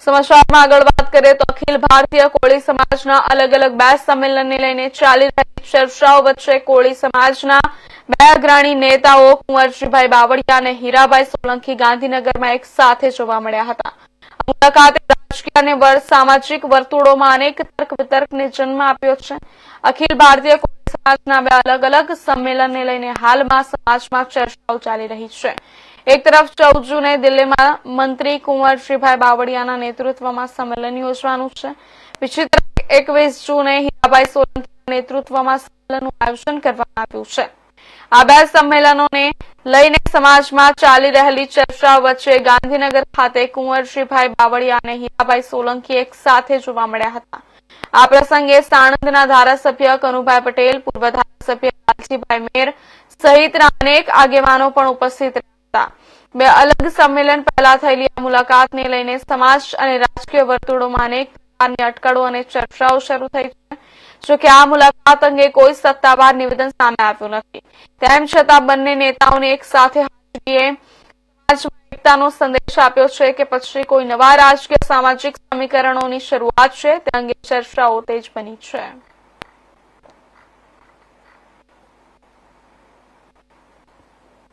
સમાચારમાં આગળ વાત કરીએ તો અખિલ ભારતીય કોળી સમાજના અલગ અલગ 2 સંમેલનને લઈને ચાલી રહેલી ચર્ચાઓ વચ્ચે કોળી સમાજના 2 અગ્રણી નેતાઓ કુંવરજીભાઈ બાવળિયા અને હીરાભાઈ સોલંકી ગાંધીનગરમાં એક સાથે જોવા મળ્યા હતા. આ મુલાકાતે રાજકીય અને સામાજિક વર્તુળોમાં અનેક તર્ક વિતર્કને જન્મ આપ્યો છે. અખિલ ભારતીય કોળી સમાજના 2 અલગ અલગ સંમેલનને લઈને હાલમાં સમાજમાં ચર્ચાઓ ચાલી રહી છે. એક તરફ 14 જૂને દિલ્હીમાં મંત્રી કુંવરજીભાઈ બાવળિયાના નેતૃત્વમાં સંમેલન યોજવાનું છે. બીજી તરફ 21 જૂને હીરાભાઈ સોલંકીના નેતૃત્વમાં સંમેલનનું આયોજન કરવામાં આવ્યું છે. આ 2 સંમેલનોને લઈને સમાજમાં ચાલી રહેલી ચર્ચા વચ્ચે ગાંધીનગર ખાતે કુંવરજીભાઈ બાવળિયા અને હીરાભાઈ સોલંકી એક સાથે જોવા મળ્યા હતા. આ પ્રસંગે સાણંદના ધારાસભ્ય કનુભાઈ પટેલ, પૂર્વ ધારાસભ્ય લાલજીભાઈ મેર સહિતના અનેક આગેવાનો પણ ઉપસ્થિત રહ્યા. 2 અલગ સંમેલન પહેલા થયેલી આ મુલાકાતને લઈને સમાજ અને રાજકીય વર્તુળોમાં અનેક પ્રકારની અટકળો અને ચર્ચાઓ શરૂ થઈ છે. જોકે આ મુલાકાત અંગે કોઈ સત્તાવાર નિવેદન સામે આવ્યું નથી. તેમ છતાં બંને નેતાઓને એક સાથે હાજરીએ સમાજમાં એકતાનો સંદેશ આપ્યો છે કે પછી કોઈ નવા રાજકીય સામાજિક સમીકરણોની શરૂઆત છે તે અંગે ચર્ચાઓ તેજ બની છે.